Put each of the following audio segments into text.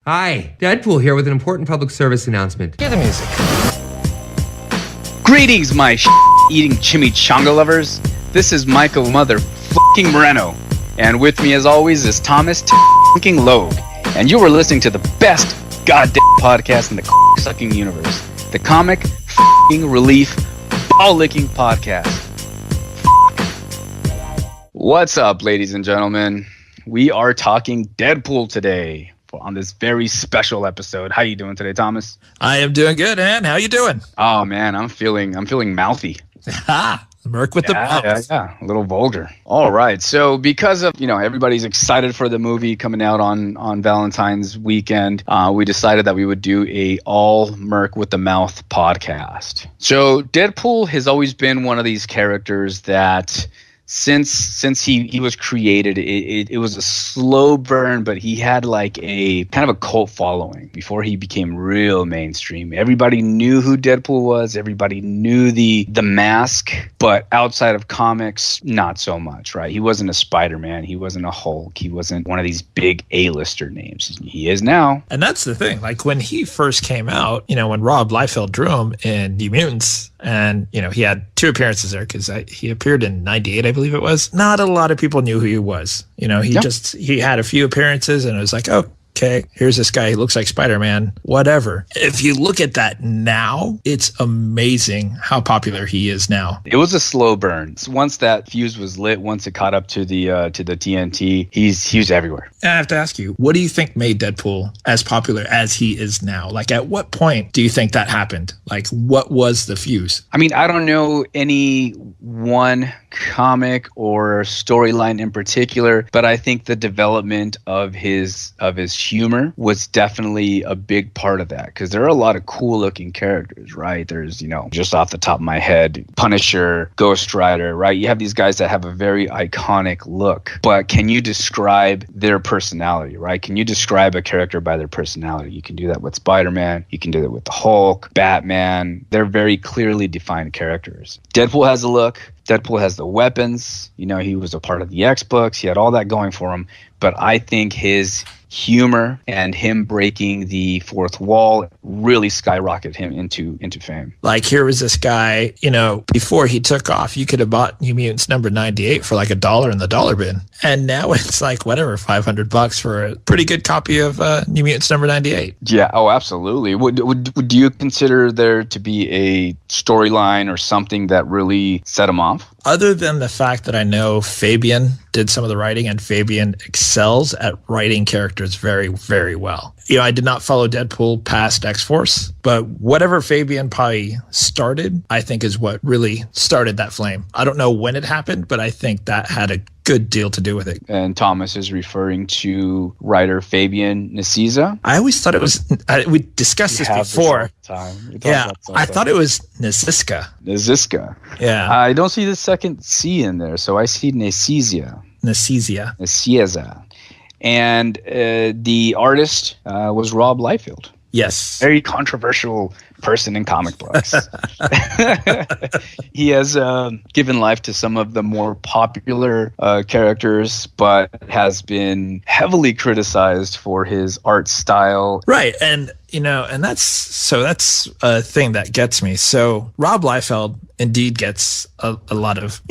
Hi, Deadpool here with an important public service announcement. Hear the music. Greetings, my eating chimichanga lovers. This is Maico mother-fucking Moreno. And with me, as always, is Thomas fucking Logue. And you are listening to the best goddamn podcast in the sucking universe. The comic fucking relief ball-licking podcast. What's up, ladies and gentlemen? We are talking Deadpool today on this very special episode. How you doing today, Thomas? I am doing good, man. How you doing? Oh man, I'm feeling mouthy. Merc with the mouth. Yeah, a little vulgar. All right. So because of, everybody's excited for the movie coming out on Valentine's weekend, we decided that we would do a all Merc with the mouth podcast. So Deadpool has always been one of these characters that since he was created, it was a slow burn, but he had like a kind of a cult following before he became real mainstream. Everybody knew who Deadpool was. Everybody knew the mask, but outside of comics, not so much, right? He wasn't a Spider-Man. He wasn't a Hulk. He wasn't one of these big A-lister names. He is now. And that's the thing. Like when he first came out, when Rob Liefeld drew him in New Mutants, and, he had 2 appearances there because he appeared in 98, I believe it was. Not a lot of people knew who he was. He had a few appearances and it was like, okay, here's this guy. He looks like Spider-Man, whatever. If you look at that now, it's amazing how popular he is now. It was a slow burn. Once that fuse was lit, once it caught up to the TNT, he was everywhere. And I have to ask you, what do you think made Deadpool as popular as he is now? Like, at what point do you think that happened? Like, what was the fuse? I mean, I don't know any one comic or storyline in particular, but I think the development of his humor was definitely a big part of that, because there are a lot of cool looking characters, right? There's, just off the top of my head, Punisher, Ghost Rider, right? You have these guys that have a very iconic look, but can you describe their personality, right? Can you describe a character by their personality? You can do that with Spider-Man, you can do that with the Hulk, Batman. They're very clearly defined characters. Deadpool has a look. Deadpool has the weapons. He was a part of the X-Books. He had all that going for him. But I think his humor and him breaking the fourth wall really skyrocketed him into fame. Like, here was this guy, before he took off, you could have bought New Mutants number 98 for like $1 in the dollar bin. And now it's like, whatever, $500 for a pretty good copy of New Mutants number 98. Yeah, oh, absolutely. Would you consider there to be a storyline or something that really set him off? Other than the fact that I know Fabian did some of the writing, and Fabian excels at writing characters very, very well. I did not follow Deadpool past X-Force, but whatever Fabian probably started, I think is what really started that flame. I don't know when it happened, but I think that had a good deal to do with it. And Thomas is referring to writer Fabian Nicieza. I always thought it was, we discussed this before. Yeah, I thought it was Naziska. Naziska. Yeah. I don't see the second C in there, so I see Nicieza. Nicieza. And the artist was Rob Liefeld. Yes. Very controversial person in comic books. He has given life to some of the more popular characters, but has been heavily criticized for his art style. Right. And, and that's a thing that gets me. So Rob Liefeld indeed gets a lot of,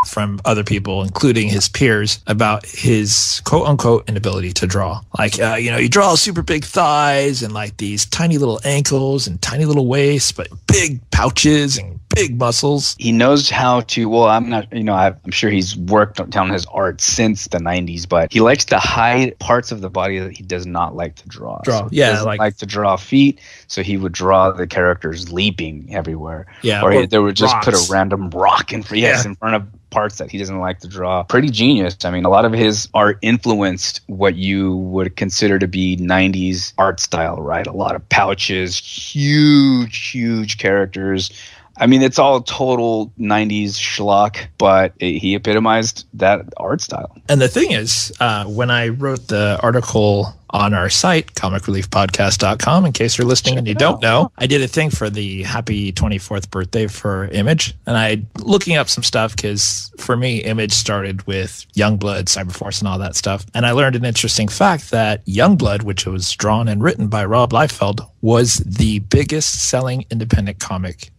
from other people, including his peers, about his quote-unquote inability to draw. Like, he draws super big thighs and like these tiny little ankles and tiny little waists, but big pouches and big muscles. He knows how to, well, I'm not, I'm sure he's worked down his art since the 90s, but he likes to hide parts of the body that he does not like to draw. So he doesn't like to draw feet, so he would draw the characters leaping everywhere. Yeah, or they would just rocks. Put a random rock in front of parts that he doesn't like to draw. Pretty genius. I mean, a lot of his art influenced what you would consider to be 90s art style, right? A lot of pouches, huge characters. I mean, it's all total 90s schlock, but he epitomized that art style. And the thing is, when I wrote the article on our site, comicreliefpodcast.com. In case you're listening and you don't know, I did a thing for the happy 24th birthday for Image. And I looking up some stuff because for me, Image started with Youngblood, Cyberforce, and all that stuff. And I learned an interesting fact that Youngblood, which was drawn and written by Rob Liefeld, was the biggest selling independent comic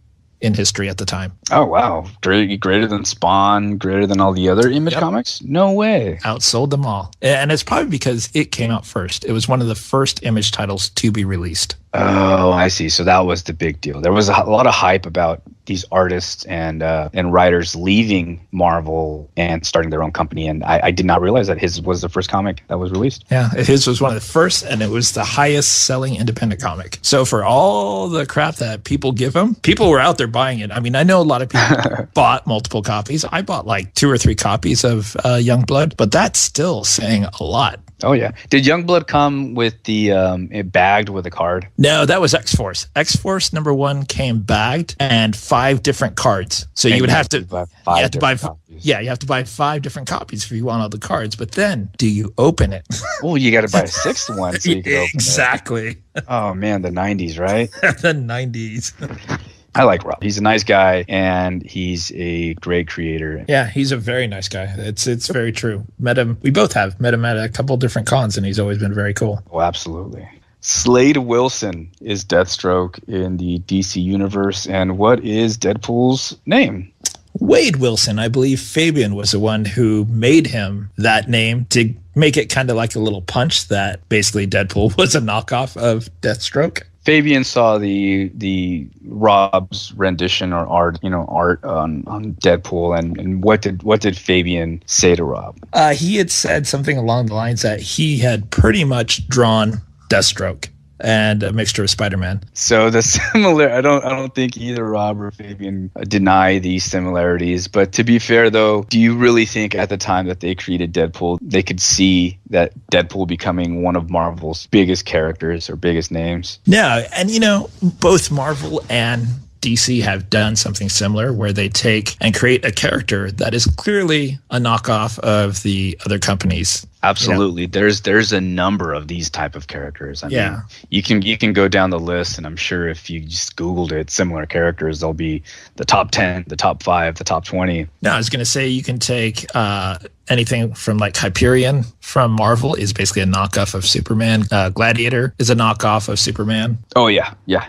in history at the time. Oh, wow. Greater than Spawn, greater than all the other Image comics? No way. Outsold them all. And it's probably because it came out first. It was one of the first Image titles to be released. Oh, I see. So that was the big deal. There was a lot of hype about these artists and writers leaving Marvel and starting their own company. And I did not realize that his was the first comic that was released. Yeah, his was one of the first, and it was the highest selling independent comic. So for all the crap that people give him, people were out there buying it. I mean, I know a lot of people bought multiple copies. I bought like 2 or 3 copies of Youngblood, but that's still saying a lot. Oh, yeah. Did Youngblood come with the it bagged with a card? No, that was X-Force. X-Force #1 came bagged and 5 different cards. So you would have to buy you have to buy 5 different copies if you want all the cards. But then, do you open it? Well, you got to buy a 6th one so you can open exactly. it. Oh, man, the 90s, right? The 90s. I like Rob. He's a nice guy, and he's a great creator. Yeah, he's a very nice guy. It's very true. Met him. We both have met him at a couple different cons, and he's always been very cool. Oh, absolutely. Slade Wilson is Deathstroke in the DC universe, and what is Deadpool's name? Wade Wilson. I believe Fabian was the one who made him that name to make it kind of like a little punch that basically Deadpool was a knockoff of Deathstroke. Fabian saw the Rob's rendition or art on Deadpool, and what did Fabian say to Rob? He had said something along the lines that he had pretty much drawn Deathstroke and a mixture of Spider-Man. So the I don't think either Rob or Fabian deny these similarities. But to be fair, though, do you really think at the time that they created Deadpool, they could see that Deadpool becoming one of Marvel's biggest characters or biggest names? No, and both Marvel and DC have done something similar where they take and create a character that is clearly a knockoff of the other companies. Absolutely. There's a number of these type of characters. I mean, you can go down the list, and I'm sure if you just Googled it, similar characters, they'll be the top 10, the top 5, the top 20. No, I was going to say you can take anything from like Hyperion from Marvel is basically a knockoff of Superman. Gladiator is a knockoff of Superman. Oh, yeah. Yeah.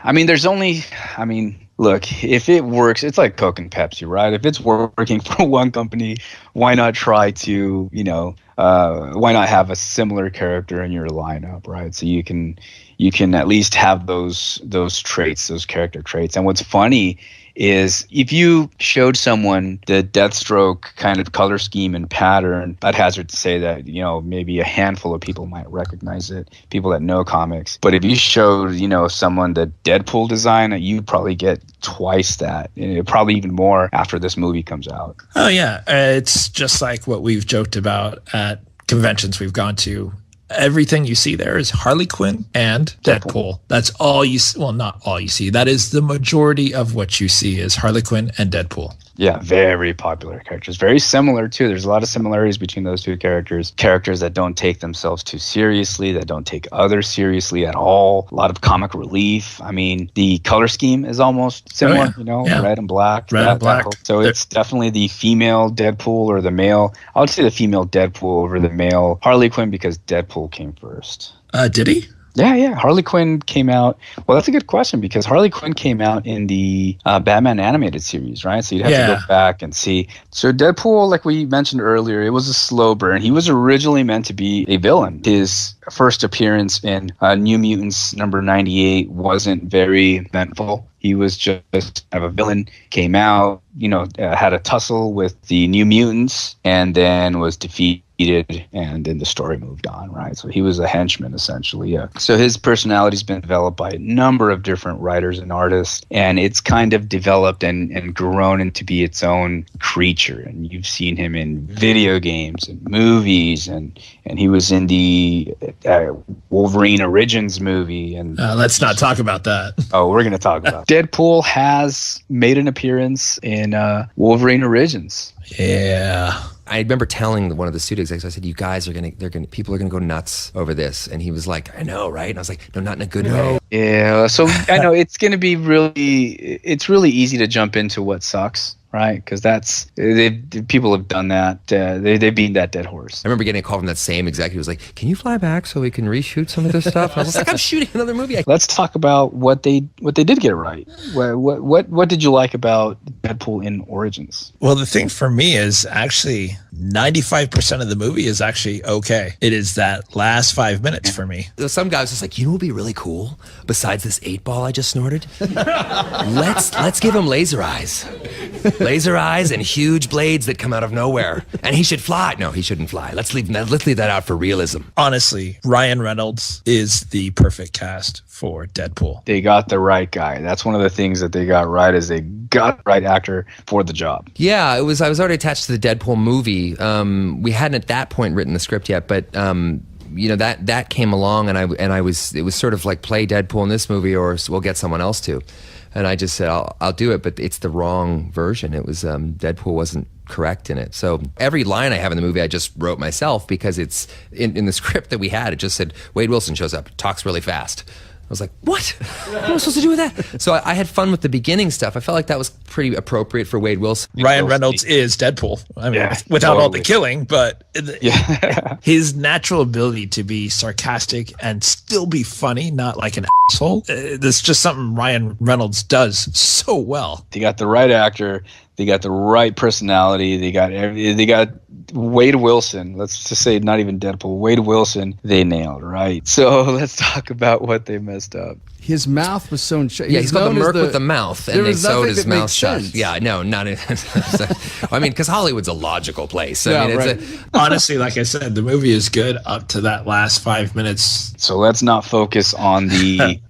Look, if it works, it's like Coke and Pepsi, right? If it's working for one company, why not try to, why not have a similar character in your lineup, right? So you can at least have those traits, those character traits. And what's funny is if you showed someone the Deathstroke kind of color scheme and pattern, I'd hazard to say that, maybe a handful of people might recognize it, people that know comics. But if you showed, someone the Deadpool design, you'd probably get twice that, and probably even more after this movie comes out. Oh, yeah. It's just like what we've joked about at conventions we've gone to. Everything you see there is Harley Quinn and Deadpool. That's all you see. Well, not all you see. That is the majority of what you see is Harley Quinn and Deadpool. Yeah, very popular characters. Very similar, too. There's a lot of similarities between those two characters. Characters that don't take themselves too seriously, that don't take others seriously at all. A lot of comic relief. I mean, the color scheme is almost similar, red and black. Red and black. So it's definitely the female Deadpool or the male. I would say the female Deadpool over the male Harley Quinn because Deadpool came first. Did he? Yeah. Harley Quinn came out. Well, that's a good question because Harley Quinn came out in the Batman animated series, right? So you'd have to go back and see. So Deadpool, like we mentioned earlier, it was a slow burn. He was originally meant to be a villain. His first appearance in New Mutants number 98 wasn't very eventful. He was just kind of a villain, came out, had a tussle with the New Mutants, and then was defeated, and then the story moved on, right? So he was a henchman, essentially, yeah. So his personality's been developed by a number of different writers and artists, and it's kind of developed and grown into be its own creature. And you've seen him in video games and movies, and he was in the Wolverine Origins movie. And let's not talk about that. Oh, we're going to talk about it. Deadpool has made an appearance in Wolverine Origins. Yeah. I remember telling one of the studio execs, I said, "You guys are people are gonna go nuts over this," and he was like, "I know, right?" And I was like, "No, not in a good way." Yeah, so I know it's going to be it's really easy to jump into what sucks, right? Because people have done that. They've beaten that dead horse. I remember getting a call from that same executive who was like, "Can you fly back so we can reshoot some of this stuff?" And I was like, "I'm shooting another movie." Let's talk about what they did get right. What did you like about Deadpool in Origins? Well, the thing for me is actually 95% of the movie is actually okay. It is that last 5 minutes for me. Some guy was just like, "You know what would be really cool besides this 8-ball I just snorted? let's give him laser eyes." Laser eyes and huge blades that come out of nowhere. And he should fly. No, he shouldn't fly. Let's leave that out for realism. Honestly, Ryan Reynolds is the perfect cast for Deadpool. They got the right guy. That's one of the things that they got right, is they got the right actor for the job. Yeah, I was already attached to the Deadpool movie. We hadn't at that point written the script yet, but that came along, and it was sort of like, play Deadpool in this movie or we'll get someone else to. And I just said, I'll do it, but it's the wrong version. It was Deadpool wasn't correct in it. So every line I have in the movie I just wrote myself, because it's in the script that we had, it just said, Wade Wilson shows up, talks really fast. I was like, what? What am I supposed to do with that? So I had fun with the beginning stuff. I felt like that was pretty appropriate for Wade Wilson. Ryan Reynolds is Deadpool. I mean, without all the killing, but his natural ability to be sarcastic and still be funny, not like an asshole. That's just something Ryan Reynolds does so well. They got the right actor. They got the right personality. They got Wade Wilson. Let's just say not even Deadpool. Wade Wilson, they nailed, right? So let's talk about what they messed up. His mouth was sewn shut. Yeah, he's got the Merc with the mouth, and they sewed his mouth shut. Sense. Yeah, no, not in. I mean, because Hollywood's a logical place. I mean, right. Honestly, like I said, the movie is good up to that last 5 minutes. So let's not focus on the,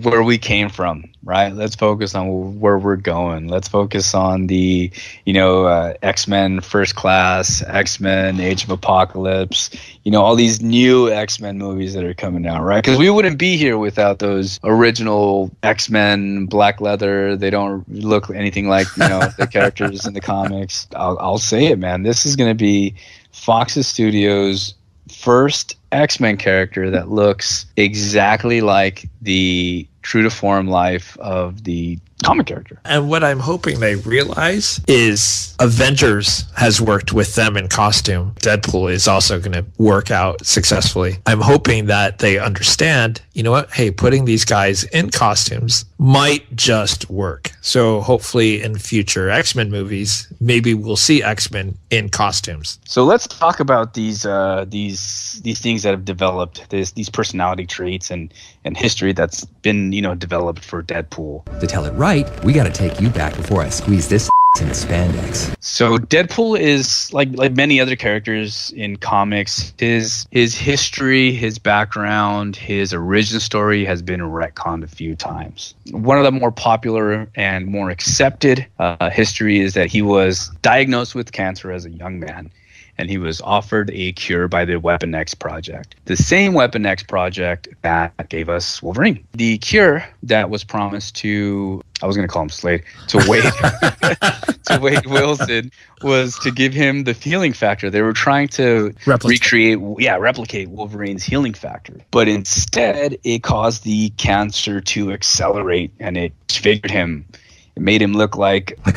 where we came from, right? Let's focus on where we're going. Let's focus on the, X-Men First Class, X-Men Age of Apocalypse, all these new X-Men movies that are coming out, right? Because we wouldn't be here without those original X-Men, black leather. They don't look anything like, the characters in the comics. I'll say it, man. This is going to be Fox's Studios' first X-Men character that looks exactly like the true to form life of the comic character. And what I'm hoping they realize is Avengers has worked with them in costume. Deadpool is also going to work out successfully. I'm hoping that they understand, you know what? Hey, putting these guys in costumes might just work. So hopefully in future X-Men movies, maybe we'll see X-Men in costumes. So let's talk about these things that have developed, these personality traits and history that's been, developed for Deadpool. To tell it right, we got to take you back before I squeeze this into spandex. So Deadpool is like many other characters in comics. His history, his background, his origin story has been retconned a few times. One of the more popular and more accepted history is that he was diagnosed with cancer as a young man, and he was offered a cure by the Weapon X Project. The same Weapon X Project that gave us Wolverine. The cure that was promised to, I was going to call him Slade, to Wade, to Wade Wilson, was to give him the healing factor. They were trying to replicate Wolverine's healing factor. But instead, it caused the cancer to accelerate, and it disfigured him. It made him look like a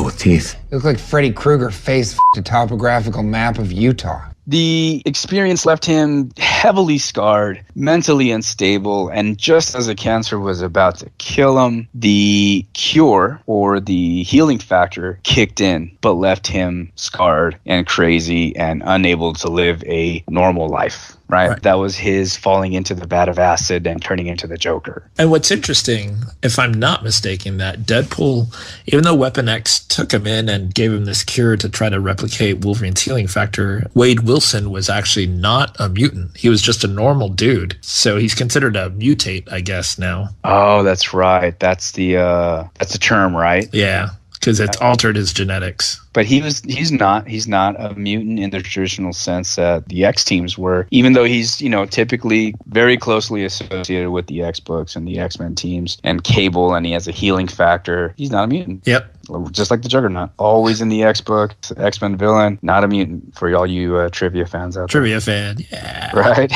with teeth. It looked like Freddy Krueger face a topographical map of Utah. The experience left him heavily scarred, mentally unstable, and just as the cancer was about to kill him, the cure or the healing factor kicked in, but left him scarred and crazy and unable to live a normal life. Right? That was his falling into the vat of acid and turning into the Joker. And what's interesting, if I'm not mistaken, that Deadpool, even though Weapon X took him in and gave him this cure to try to replicate Wolverine's healing factor, Wade Wilson was actually not a mutant. He was just a normal dude. So he's considered a mutate, I guess, now. Oh, that's right. That's the term, right? Yeah. because it's altered his genetics. But he's not a mutant in the traditional sense that the X teams were, even though he's, typically very closely associated with the X books and the X-Men teams and Cable, and he has a healing factor. He's not a mutant. Yep. Just like the Juggernaut. Always in the X books, X-Men villain, not a mutant for all you trivia fans out there. Trivia fan, yeah. Right?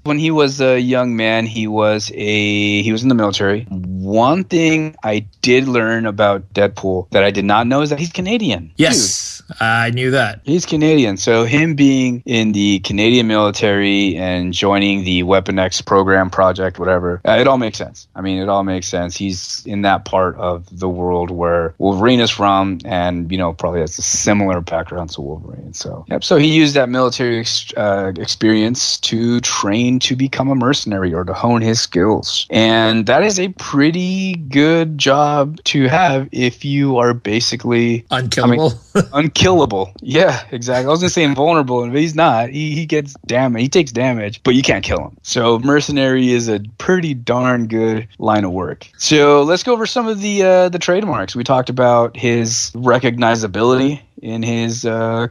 When he was a young man, he was in the military. One thing I did learn about Deadpool that I did not know is that he's Canadian. Yes, I knew that. He's Canadian. So him being in the Canadian military and joining the Weapon X program, project, whatever, it all makes sense. I mean, it all makes sense. He's in that part of the world where Wolverine is from, and probably has a similar background to Wolverine. So so he used that military experience to train to become a mercenary or to hone his skills, and that is a pretty good job to have if you are basically unkillable. Unkillable. Yeah, exactly. I was gonna say invulnerable, but he's not. He gets damage. He takes damage, but you can't kill him. So mercenary is a pretty darn good line of work. So let's go over some of the trademarks. We talked about his recognizability in his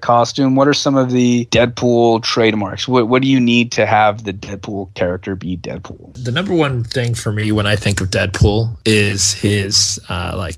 costume. What are some of the Deadpool trademarks? What do you need to have the Deadpool character be Deadpool? The number one thing for me when I think of Deadpool is his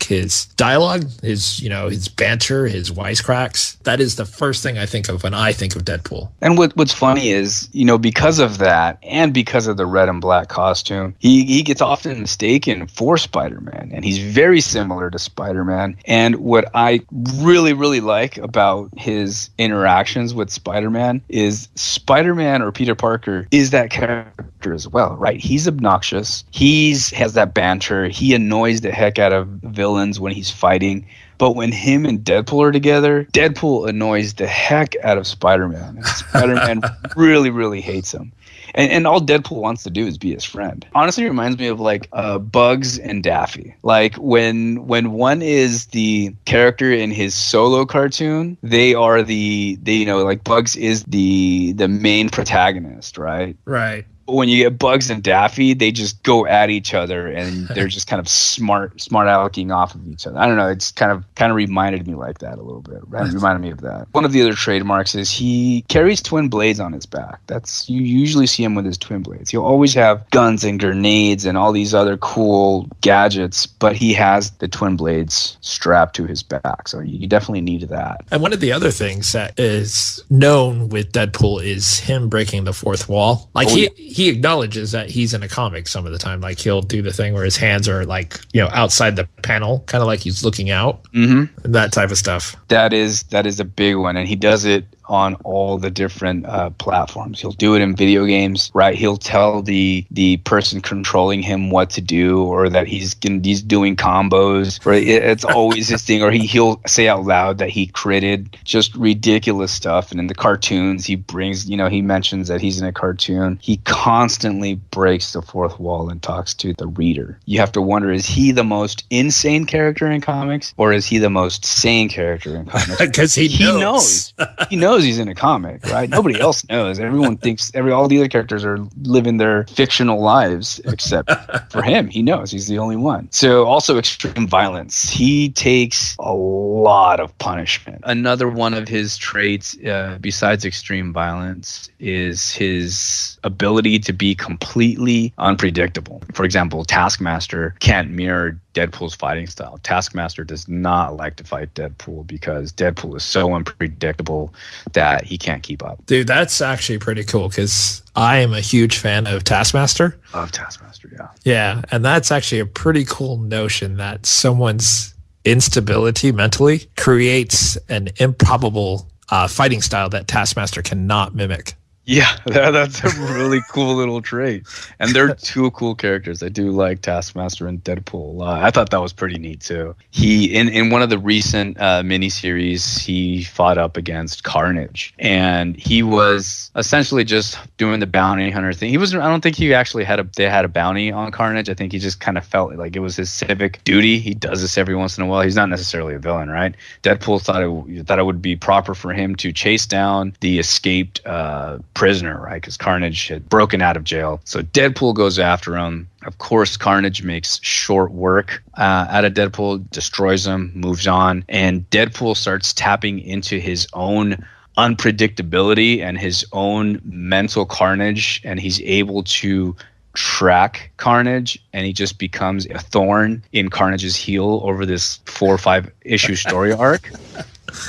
his dialogue, his banter, his wisecracks. That is the first thing I think of when I think of Deadpool. And what's funny is, because of that and because of the red and black costume, he gets often mistaken for Spider-Man, and he's very similar to Spider-Man. And what I really, really like about his interactions with Spider-Man is Spider-Man, or Peter Parker, is that character as well, right? He's obnoxious. Has that banter. He annoys the heck out of villains when he's fighting. But when him and Deadpool are together, Deadpool annoys the heck out of Spider-Man. And Spider-Man really, really hates him. And all Deadpool wants to do is be his friend. Honestly, it reminds me of Bugs and Daffy. Like when one is the character in his solo cartoon, they are Bugs is the main protagonist, right? Right. When you get Bugs and Daffy, they just go at each other, and they're just kind of smart alecking off of each other. I don't know. It's kind of reminded me like that a little bit. Right? It reminded me of that. One of the other trademarks is he carries twin blades on his back. You usually see him with his twin blades. He'll always have guns and grenades and all these other cool gadgets, but he has the twin blades strapped to his back. So you definitely need that. And one of the other things that is known with Deadpool is him breaking the fourth wall. He acknowledges that he's in a comic some of the time. Like he'll do the thing where his hands are outside the panel, kind of like he's looking out, that type of stuff. That is a big one, and he does it on all the different platforms. He'll do it in video games, right? He'll tell the person controlling him what to do, or that he's doing combos, right? It's always his thing. Or he'll say out loud that he created just ridiculous stuff. And in the cartoons, he mentions that he's in a cartoon. He constantly breaks the fourth wall and talks to the reader. You have to wonder, is he the most insane character in comics, or is he the most sane character in comics? Because he knows. He knows he's in a comic, right? Nobody else knows. Everyone thinks all the other characters are living their fictional lives, except for him. He knows he's the only one. So also extreme violence. He takes a lot of punishment. Another one of his traits, besides extreme violence, is his ability to be completely unpredictable. For example, Taskmaster can't mirror Deadpool's fighting style. Taskmaster does not like to fight Deadpool because Deadpool is so unpredictable that he can't keep up. Dude, that's actually pretty cool because I am a huge fan of Taskmaster. Love Taskmaster, yeah. Yeah, and that's actually a pretty cool notion that someone's instability mentally creates an improbable fighting style that Taskmaster cannot mimic. Yeah, that's a really cool little trait. And they're two cool characters. I do like Taskmaster and Deadpool a lot. I thought that was pretty neat too. He in one of the recent miniseries, he fought up against Carnage, and he was essentially just doing the bounty hunter thing. I don't think he actually had a bounty on Carnage. I think he just kind of felt like it was his civic duty. He does this every once in a while. He's not necessarily a villain, right? Deadpool thought it would be proper for him to chase down the escaped prisoner, right? Because Carnage had broken out of jail. So Deadpool goes after him. Of course, Carnage makes short work out of Deadpool, destroys him, moves on. And Deadpool starts tapping into his own unpredictability and his own mental carnage. And he's able to track Carnage, and he just becomes a thorn in Carnage's heel over this 4 or 5 issue story arc.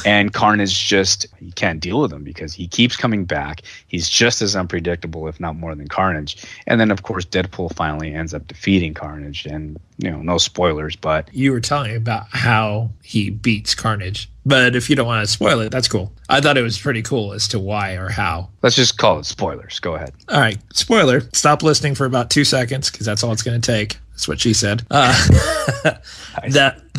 And Carnage just, he can't deal with him because he keeps coming back. He's just as unpredictable, if not more than Carnage. And then, of course, Deadpool finally ends up defeating Carnage. And, you know, no spoilers, but... You were telling me about how he beats Carnage. But if you don't want to spoil it, that's cool. I thought it was pretty cool as to why or how. Let's just call it spoilers. Go ahead. All right. Spoiler. Stop listening for about 2 seconds because that's all it's going to take. That's what she said. The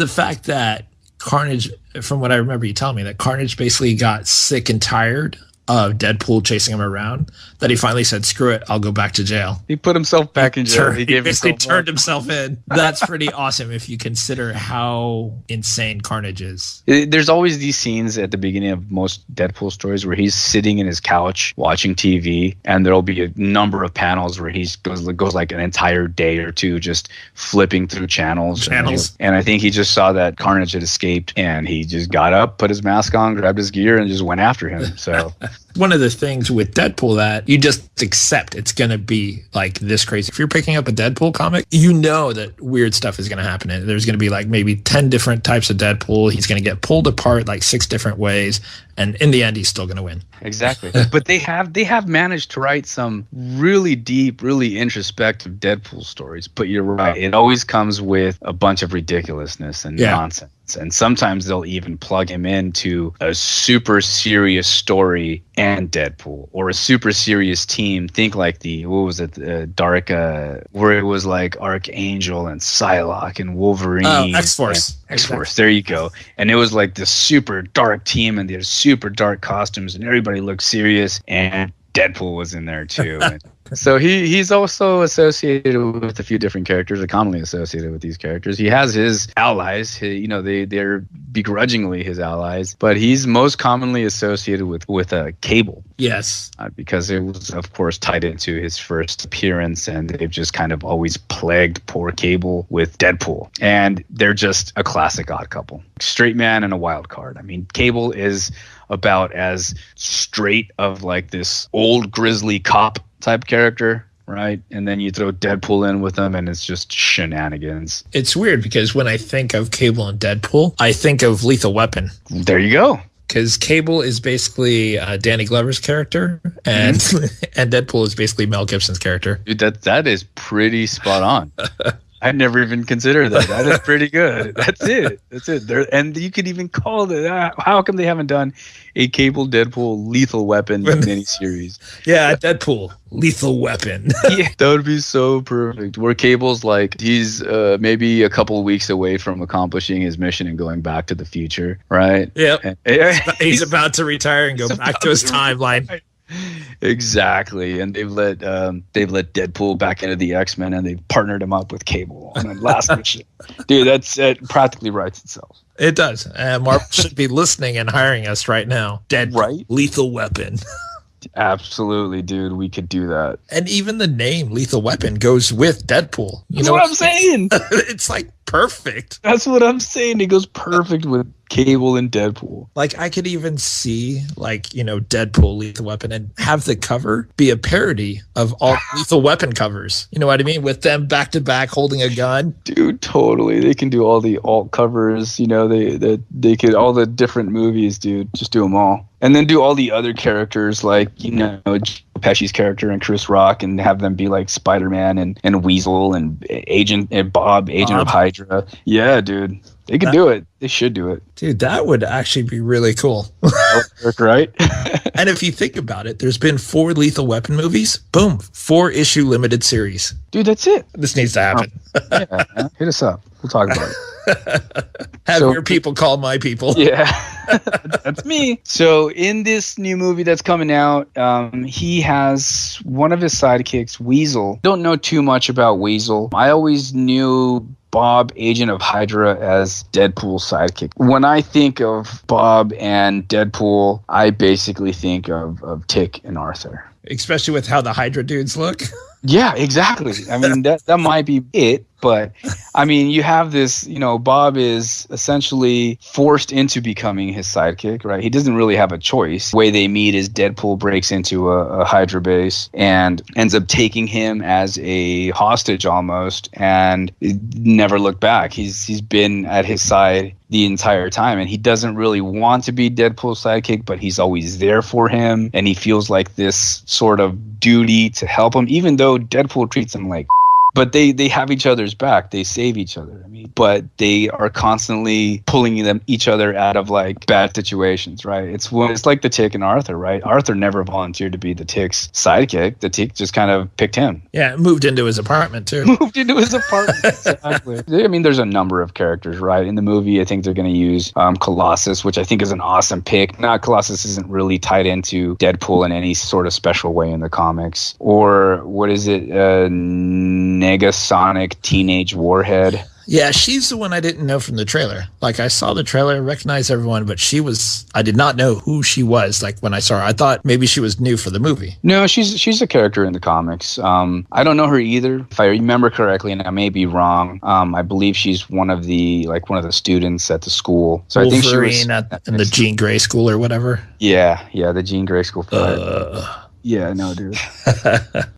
fact that Carnage, from what I remember you telling me, that Carnage basically got sick and tired of Deadpool chasing him around, that he finally said, screw it, I'll go back to jail. He put himself back in jail. He basically turned himself in. That's pretty awesome if you consider how insane Carnage is. There's always these scenes at the beginning of most Deadpool stories where he's sitting in his couch watching TV, and there'll be a number of panels where he goes like an entire day or two just flipping through channels. And I think he just saw that Carnage had escaped, and he just got up, put his mask on, grabbed his gear, and just went after him. So... One of the things with Deadpool that you just accept it's going to be like this crazy. If you're picking up a Deadpool comic, you know that weird stuff is going to happen. And there's going to be like maybe 10 different types of Deadpool. He's going to get pulled apart like 6 different ways. And in the end, he's still going to win. Exactly. But they have managed to write some really deep, really introspective Deadpool stories. But you're right. It always comes with a bunch of ridiculousness and nonsense. And sometimes they'll even plug him into a super serious story and Deadpool, or a super serious team. Think like Dark, where it was like Archangel and Psylocke and Wolverine. Oh, X-Force. X-Force, there you go. And it was like this super dark team, and there's super dark costumes, and everybody looked serious, and Deadpool was in there too. And so he's also associated with a few different characters, are commonly associated with these characters. He has his allies, they're begrudgingly his allies, but he's most commonly associated with a Cable. Yes. Because it was, of course, tied into his first appearance, and they've just kind of always plagued poor Cable with Deadpool. And they're just a classic odd couple. Straight man and a wild card. I mean, Cable is about as straight of like this old grizzly cop type character, right? And then you throw Deadpool in with them, and it's just shenanigans. It's weird because when I think of Cable and Deadpool, I think of Lethal Weapon. There you go. Because Cable is basically Danny Glover's character, and and Deadpool is basically Mel Gibson's character. Dude, that is pretty spot on. I never even considered that. That is pretty good. That's it. And you could even call it. How come they haven't done a Cable Deadpool Lethal Weapon miniseries? Yeah, Deadpool Lethal Weapon. Yeah, that would be so perfect. Where Cable's like, he's maybe a couple of weeks away from accomplishing his mission and going back to the future, right? Yep. He's about to retire and go back to his timeline. Exactly, and they've let Deadpool back into the X-Men, and they've partnered him up with Cable on the last mission. Dude, it practically writes itself. It does. Marvel should be listening and hiring us right now. Deadpool, right? Lethal Weapon. Absolutely, dude. We could do that. And even the name Lethal Weapon goes with Deadpool. That's what I'm saying. It's like perfect. That's what I'm saying. It goes perfect with Cable and Deadpool. Like I could even see Deadpool Lethal Weapon and have the cover be a parody of all Lethal Weapon covers. You know what I mean? With them back to back holding a gun. Dude, totally. They can do all the alt covers. They could all the different movies, dude. Just do them all. And then do all the other characters like, Joe Pesci's character and Chris Rock, and have them be like Spider-Man and Weasel and Agent of Hydra. Yeah, dude. They could do it. They should do it. Dude, that would actually be really cool. That would work, right? And if you think about it, there's been 4 Lethal Weapon movies. Boom. 4-issue limited series. Dude, that's it. This needs to happen. Yeah, hit us up. We'll talk about it. Have your people call my people. Yeah, that's me. So in this new movie that's coming out, he has one of his sidekicks, Weasel. Don't know too much about Weasel. I always knew Bob, Agent of Hydra, as Deadpool's sidekick. When I think of Bob and Deadpool, I basically think of Tick and Arthur. especially with how the Hydra dudes look. Yeah, exactly. I mean, that might be it, but I mean, you have this, Bob is essentially forced into becoming his sidekick, right? He doesn't really have a choice. The way they meet is Deadpool breaks into a Hydra base and ends up taking him as a hostage almost, and never looked back. He's been at his side the entire time, and he doesn't really want to be Deadpool's sidekick, but he's always there for him, and he feels like this sort of duty to help him, even though Deadpool treats him like but they have each other's back. They save each other. I mean, but they are constantly pulling each other out of like bad situations, right? It's like the Tick and Arthur, right? Arthur never volunteered to be the Tick's sidekick. The Tick just kind of picked him. Yeah, moved into his apartment too. Moved into his apartment. Exactly. I mean, there's a number of characters, right? In the movie, I think they're going to use Colossus, which I think is an awesome pick. Colossus isn't really tied into Deadpool in any sort of special way in the comics. Or what is it? Negasonic Teenage Warhead. Yeah, she's the one I didn't know from the trailer. Like, I saw the trailer, recognized everyone, but I did not know who she was. Like, when I saw her, I thought maybe she was new for the movie. No, she's a character in the comics. I don't know her either. If I remember correctly, and I may be wrong, I believe she's one of the students at the school. So Wolverine, I think she was in the Jean Grey school or whatever. Yeah, the Jean Grey school. Yeah, no, dude.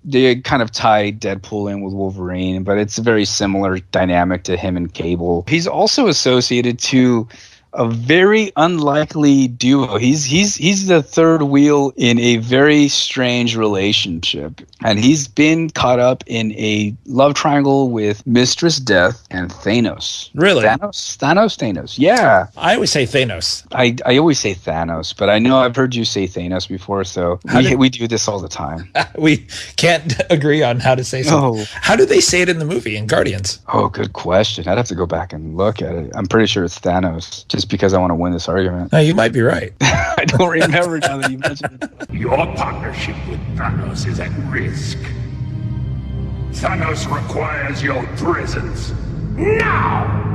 They kind of tied Deadpool in with Wolverine, but it's a very similar dynamic to him and Cable. He's also associated to a very unlikely duo. He's the third wheel in a very strange relationship. And he's been caught up in a love triangle with Mistress Death and Thanos. Really? Thanos. Yeah. I always say Thanos. I always say Thanos, but I know I've heard you say Thanos before, so we do this all the time. We can't agree on how to say something. No. How do they say it in the movie, in Guardians? Oh, good question. I'd have to go back and look at it. I'm pretty sure it's Thanos, just because I want to win this argument. No, you might be right. I don't remember now that you mentioned it. Your partnership with Thanos is at risk. Thanos requires your presence now!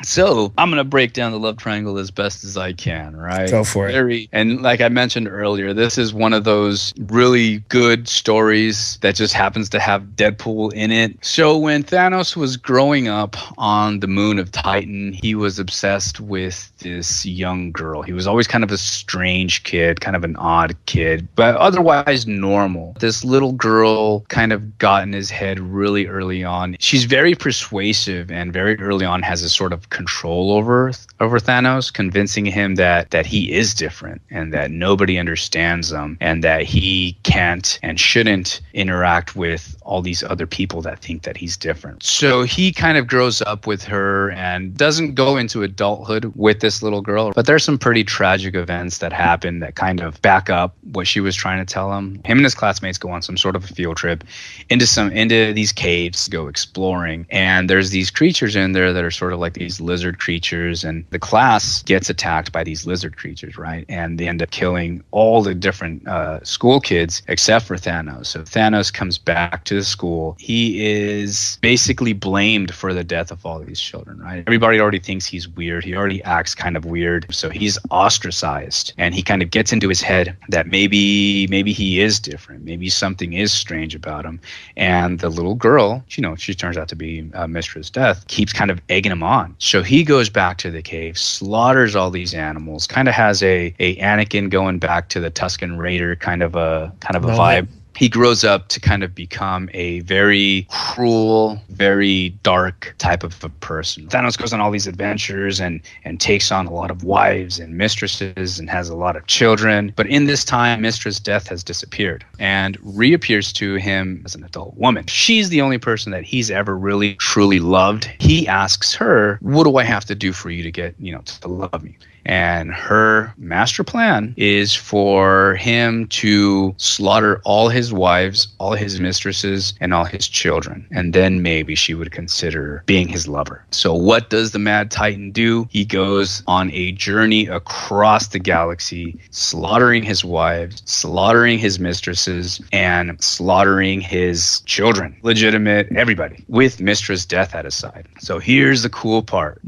So I'm going to break down the love triangle as best as I can, right? Go for it. And like I mentioned earlier, this is one of those really good stories that just happens to have Deadpool in it. So when Thanos was growing up on the moon of Titan, he was obsessed with this young girl. He was always kind of a strange kid, kind of an odd kid, but otherwise normal. This little girl kind of got in his head really early on. She's very persuasive and very early on has a sort of control over Thanos, convincing him that he is different and that nobody understands him and that he can't and shouldn't interact with all these other people that think that he's different. So he kind of grows up with her and doesn't go into adulthood with this little girl. But there's some pretty tragic events that happen that kind of back up what she was trying to tell him. Him and his classmates go on some sort of a field trip into these caves, go exploring, and there's these creatures in there that are sort of like these lizard creatures, and the class gets attacked by these lizard creatures, right? And they end up killing all the different school kids except for Thanos. So Thanos comes back to the school. He is basically blamed for the death of all these children, right? Everybody already thinks he's weird. He already acts kind of weird. So he's ostracized, and he kind of gets into his head that maybe he is different. Maybe something is strange about him. And the little girl, she turns out to be Mistress Death, keeps kind of egging him on. So he goes back to the cave, slaughters all these animals, kind of has a Anakin going back to the Tusken Raider kind of a vibe. He grows up to kind of become a very cruel, very dark type of a person. Thanos goes on all these adventures and takes on a lot of wives and mistresses and has a lot of children. But in this time, Mistress Death has disappeared and reappears to him as an adult woman. She's the only person that he's ever really, truly loved. He asks her, what do I have to do for you to get, to love me? And her master plan is for him to slaughter all his wives, all his mistresses, and all his children. And then maybe she would consider being his lover. So what does the Mad Titan do? He goes on a journey across the galaxy, slaughtering his wives, slaughtering his mistresses, and slaughtering his children. Legitimate, everybody, with Mistress Death at his side. So here's the cool part.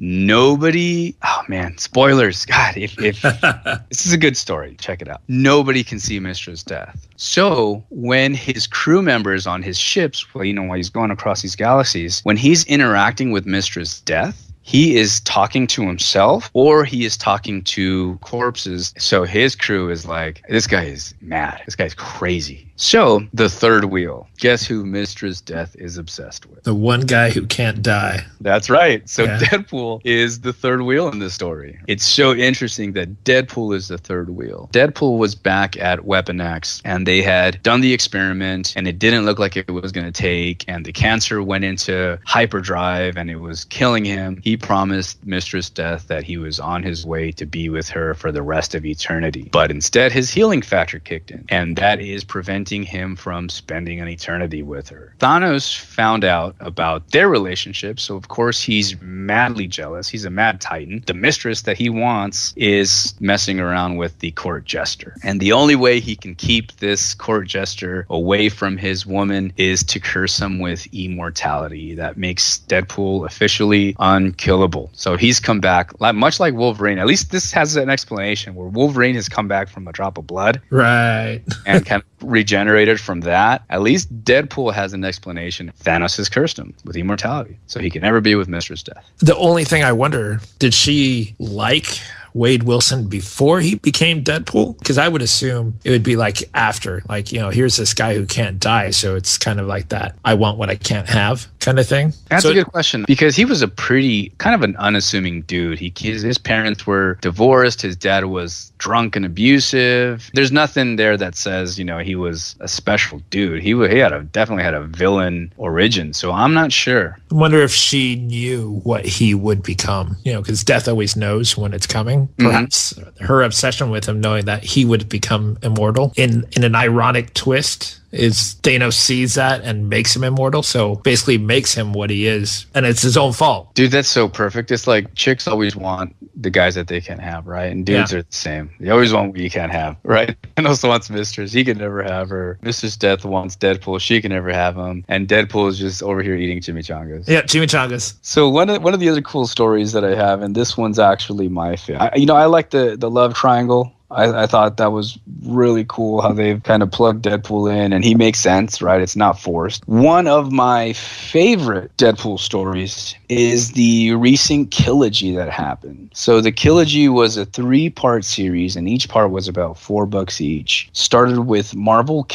Spoilers. God, if this is a good story, check it out. Nobody can see Mystra's death. So when his crew members on his ships, well, while he's going across these galaxies, when he's interacting with Mystra's death, he is talking to himself or he is talking to corpses. So his crew is like, this guy is mad. This guy's crazy. So the third wheel, guess who Mystra's death is obsessed with? The one guy who can't die. That's right. So Yeah. Deadpool is the third wheel in this story. It's so interesting that Deadpool is the third wheel. Deadpool was back at Weapon X and they had done the experiment and it didn't look like it was going to take, and the cancer went into hyperdrive and it was killing him. He promised Mystra's death that he was on his way to be with her for the rest of eternity. But instead his healing factor kicked in, and that is preventing him from spending an eternity with her. Thanos found out about their relationship, so of course he's madly jealous. He's a mad titan. The mistress that he wants is messing around with the court jester, and the only way he can keep this court jester away from his woman is to curse him with immortality. That makes Deadpool officially unkillable. So he's come back, much like Wolverine. At least this has an explanation where Wolverine has come back from a drop of blood, Right. and kind of regenerated from that. At least Deadpool has an explanation. Thanos has cursed him with immortality, so he can never be with Mystra's death. The only thing I wonder, did she like Wade Wilson before he became Deadpool? Because I would assume it would be like after, like, here's this guy who can't die. So it's kind of like that, I want what I can't have kind of thing. That's So a good question, because he was a pretty kind of an unassuming dude. His parents were divorced. His dad was drunk and abusive. There's nothing there that says, he was a special dude. He definitely had a villain origin. So I'm not sure. I wonder if she knew what he would become, because death always knows when it's coming. Perhaps her obsession with him, knowing that he would become immortal in an ironic twist, is Thanos sees that and makes him immortal. So basically makes him what he is. And it's his own fault. Dude, that's so perfect. It's like chicks always want the guys that they can't have, right? And dudes are the same. They always want what you can't have, right? And also wants Mistress. He can never have her. Mistress Death wants Deadpool. She can never have him. And Deadpool is just over here eating chimichangas. Yeah, chimichangas. So one of the other cool stories that I have, and this one's actually my favorite. I like the love triangle. I thought that was really cool how they've kind of plugged Deadpool in, and he makes sense, right? It's not forced. One of my favorite Deadpool stories is the recent Kilogy that happened. So the Kilogy was a 3-part series, and each part was about $4 each. Started with Deadpool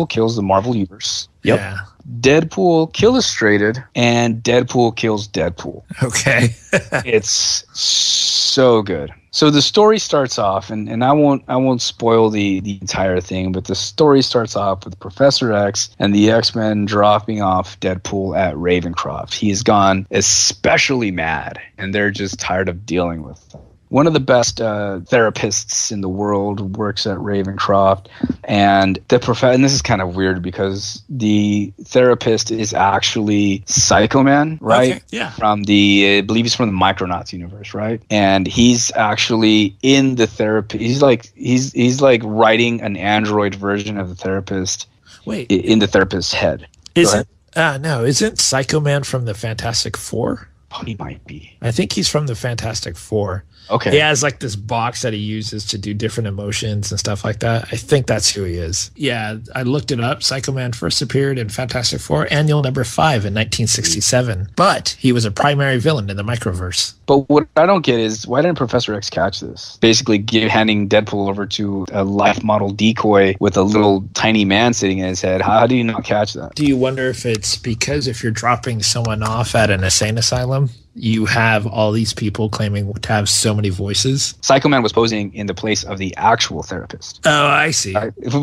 kills the Marvel Universe. Yep. Yeah. Deadpool Illustrated and Deadpool kills Deadpool. Okay. It's so good. So the story starts off, and I won't spoil the entire thing, but the story starts off with Professor X and the X-Men dropping off Deadpool at Ravencroft. He's gone especially mad, and they're just tired of dealing with him. One of the best therapists in the world works at Ravencroft, and and this is kind of weird because the therapist is actually Psycho Man, right? Okay, yeah. I believe he's from the Micronauts universe, right? And he's actually in the therapy. He's like writing an android version of the therapist. Wait, in the therapist's head. Isn't Psycho Man from the Fantastic Four? Oh, he might be. I think he's from the Fantastic Four. Okay. He has like this box that he uses to do different emotions and stuff like that. I think that's who he is. Yeah, I looked it up. Psycho Man first appeared in Fantastic Four Annual number 5 in 1967. But he was a primary villain in the Microverse. But what I don't get is, why didn't Professor X catch this? Basically handing Deadpool over to a life model decoy with a little tiny man sitting in his head. How do you not catch that? Do you wonder if it's because if you're dropping someone off at an insane asylum, you have all these people claiming to have so many voices? Psycho Man was posing in the place of the actual therapist. Oh, I see.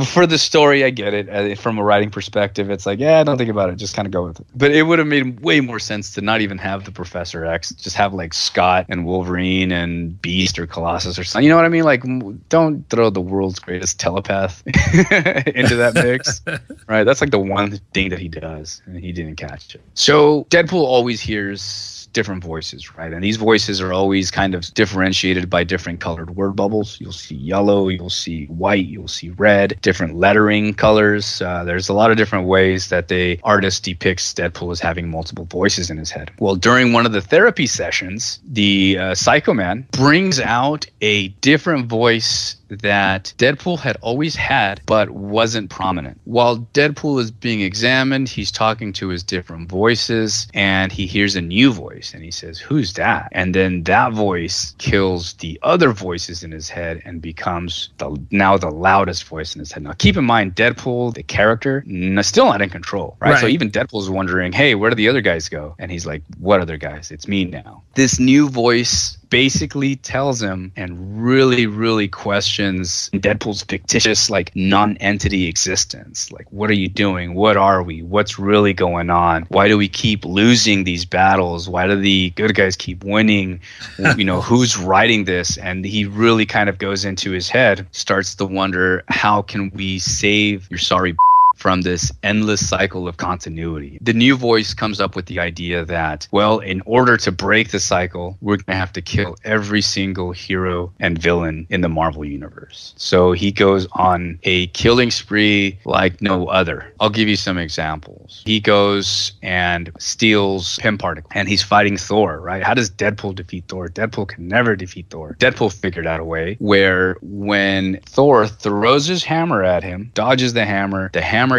For the story, I get it. From a writing perspective, it's like, yeah, don't think about it. Just kind of go with it. But it would have made way more sense to not even have the Professor X. Just have like Scott and Wolverine and Beast or Colossus or something. You know what I mean? Like, don't throw the world's greatest telepath into that mix. Right? That's like the one thing that he does, and he didn't catch it. So Deadpool always hears different voices, right? And these voices are always kind of differentiated by different colored word bubbles. You'll see yellow, you'll see white, you'll see red, different lettering colors. There's a lot of different ways that the artist depicts Deadpool as having multiple voices in his head. Well, during one of the therapy sessions, the Psycho Man brings out a different voice that Deadpool had always had but wasn't prominent. While Deadpool is being examined, he's talking to his different voices and he hears a new voice and he says, "Who's that?" And then that voice kills the other voices in his head and becomes now the loudest voice in his head. Now keep in mind, Deadpool, the character, still not in control, right? So even Deadpool's wondering, hey, where do the other guys go? And he's like, what other guys? It's me now. This new voice basically tells him and really questions Deadpool's fictitious non-entity existence. Like, what are you doing? What are we? What's really going on? Why do we keep losing these battles? Why do the good guys keep winning? Who's writing this? And he really kind of goes into his head, starts to wonder, how can we save your sorry from this endless cycle of continuity? The new voice comes up with the idea that, well, in order to break the cycle, we're going to have to kill every single hero and villain in the Marvel Universe. So he goes on a killing spree like no other. I'll give you some examples. He goes and steals Pym Particle, and he's fighting Thor, right? How does Deadpool defeat Thor? Deadpool can never defeat Thor. Deadpool figured out a way where when Thor throws his hammer at him, dodges the hammer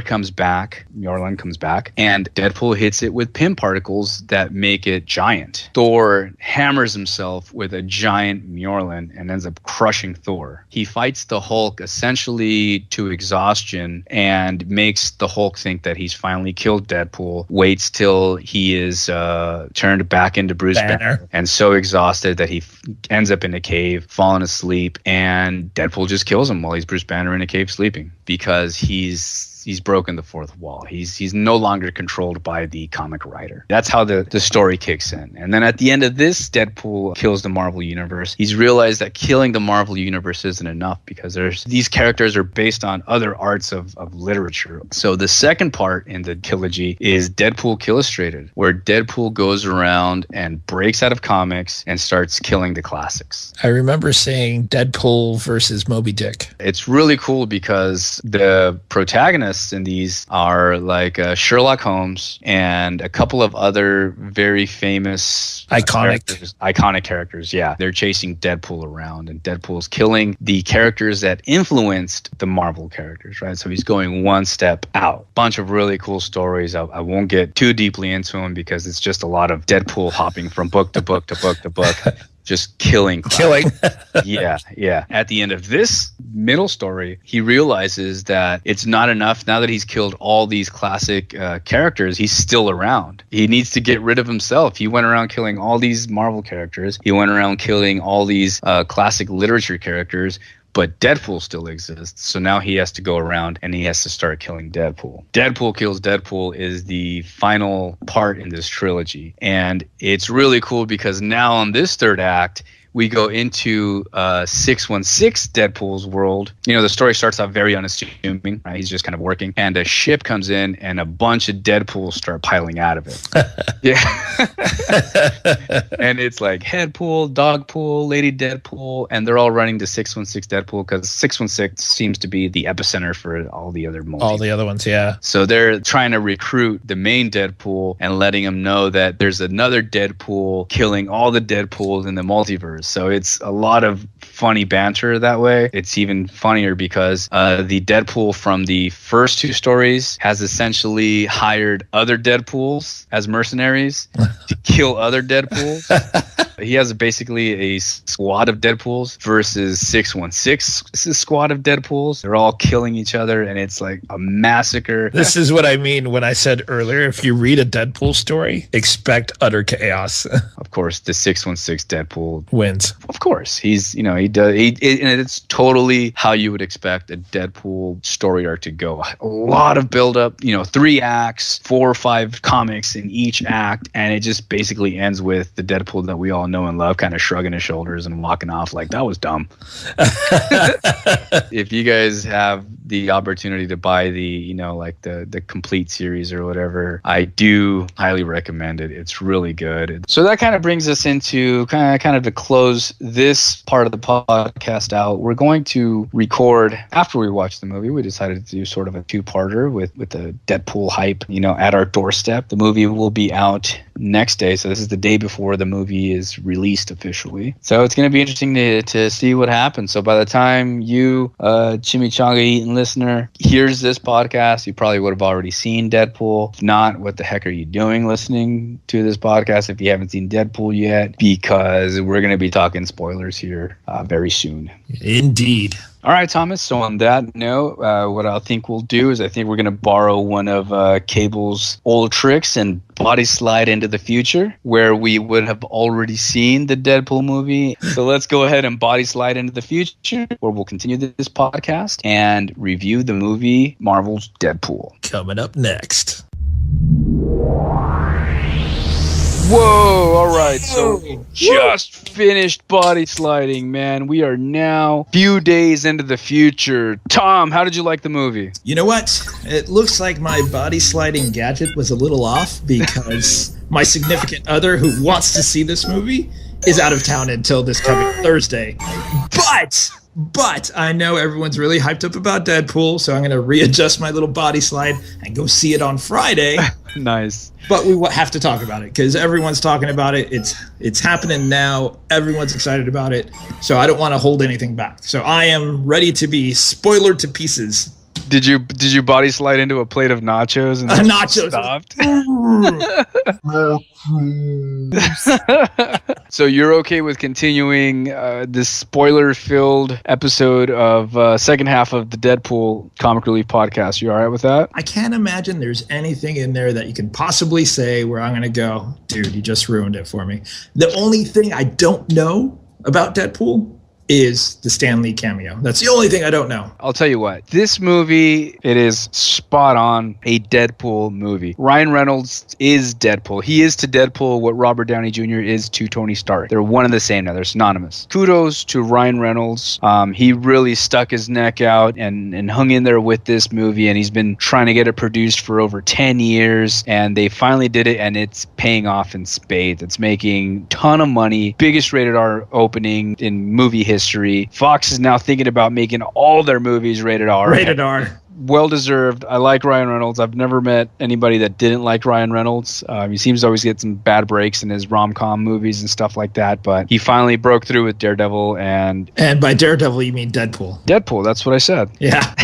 comes back, Mjolnir comes back, and Deadpool hits it with Pym particles that make it giant. Thor hammers himself with a giant Mjolnir and ends up crushing Thor. He fights the Hulk essentially to exhaustion and makes the Hulk think that he's finally killed Deadpool, waits till he is turned back into Bruce Banner, and so exhausted that he ends up in a cave, falling asleep, and Deadpool just kills him while he's Bruce Banner in a cave sleeping, because he's broken the fourth wall. He's no longer controlled by the comic writer. That's how the story kicks in. And then at the end of this, Deadpool kills the Marvel Universe. He's realized that killing the Marvel Universe isn't enough, because these characters are based on other arts of literature. So the second part in the trilogy is Deadpool Illustrated, where Deadpool goes around and breaks out of comics and starts killing the classics. I remember saying Deadpool versus Moby Dick. It's really cool because the protagonists in these are like Sherlock Holmes and a couple of other very famous iconic characters. Yeah, they're chasing Deadpool around, and Deadpool's killing the characters that influenced the Marvel characters, right? So he's going one step out. Bunch of really cool stories. I won't get too deeply into them because it's just a lot of Deadpool hopping from book to book to book to book. Just killing. Yeah. At the end of this middle story, he realizes that it's not enough. Now that he's killed all these classic characters, he's still around. He needs to get rid of himself. He went around killing all these Marvel characters. He went around killing all these classic literature characters. But Deadpool still exists, so now he has to go around and he has to start killing Deadpool. Deadpool Kills Deadpool is the final part in this trilogy. And it's really cool because now on this third act, we go into 616 Deadpool's world. The story starts out very unassuming, right? He's just kind of working, and a ship comes in and a bunch of Deadpools start piling out of it. Yeah. And it's like Headpool, Dogpool, Lady Deadpool, and they're all running to 616 Deadpool because 616 seems to be the epicenter for all the other multiverses. All the other ones, yeah. So they're trying to recruit the main Deadpool and letting him know that there's another Deadpool killing all the Deadpools in the multiverse. So it's a lot of funny banter that way. It's even funnier because the Deadpool from the first two stories has essentially hired other Deadpools as mercenaries to kill other Deadpools. He has basically a squad of Deadpools versus 616's squad of Deadpools. They're all killing each other, and it's like a massacre. This is what I mean when I said earlier, if you read a Deadpool story, expect utter chaos. Of course, the 616 Deadpool wins. Of course, he's he does. And it's totally how you would expect a Deadpool story arc to go. A lot of buildup, 3 acts, 4 or 5 comics in each act, and it just basically ends with the Deadpool that we all know and love kind of shrugging his shoulders and walking off like, that was dumb. If you guys have the opportunity to buy the complete series or whatever, I do highly recommend it. It's really good. So that kind of brings us into kind of to close this part of the podcast out. We're going to record after we watch the movie. We decided to do sort of a 2-parter with the Deadpool hype, at our doorstep. The movie will be out next day, so this is the day before the movie is released officially. So it's going to be interesting to see what happens. So by the time you, chimichanga eating listener, hears this podcast, you probably would have already seen Deadpool. If not, what the heck are you doing listening to this podcast if you haven't seen Deadpool yet? Because we're going to be talking spoilers here very soon. Indeed. All right, Thomas. So on that note, what I think we'll do is I think we're going to borrow one of Cable's old tricks and body slide into the future where we would have already seen the Deadpool movie. So let's go ahead and body slide into the future where we'll continue this podcast and review the movie Marvel's Deadpool. Coming up next. Whoa, all right. So we just finished body sliding, man. We are now a few days into the future. Tom, how did you like the movie? You know what? It looks like my body sliding gadget was a little off because my significant other who wants to see this movie is out of town until this coming Thursday. But I know everyone's really hyped up about Deadpool, so I'm going to readjust my little body slide and go see it on Friday. Nice. But we have to talk about it because everyone's talking about it. It's happening now. Everyone's excited about it. So I don't want to hold anything back. So I am ready to be spoilered to pieces. Did you body slide into a plate of nachos and nachos stopped? So you're okay with continuing this spoiler-filled episode of second half of the Deadpool Comic Relief podcast? You all right with that? I can't imagine there's anything in there that you can possibly say where I'm going to go, dude, you just ruined it for me. The only thing I don't know about Deadpool is the Stan Lee cameo. That's the only thing I don't know. I'll tell you what. This movie, it is spot on a Deadpool movie. Ryan Reynolds is Deadpool. He is to Deadpool what Robert Downey Jr. is to Tony Stark. They're one and the same now. They're synonymous. Kudos to Ryan Reynolds. He really stuck his neck out and hung in there with this movie, and he's been trying to get it produced for over 10 years, and they finally did it, and it's paying off in spades. It's making a ton of money. Biggest rated R opening in movie history. Fox is now thinking about making all their movies rated R. Rated R. Well deserved. I like Ryan Reynolds. I've never met anybody that didn't like Ryan Reynolds. He seems to always get some bad breaks in his rom-com movies and stuff like that, but he finally broke through with Daredevil and by Daredevil you mean Deadpool. Deadpool, that's what I said. Yeah.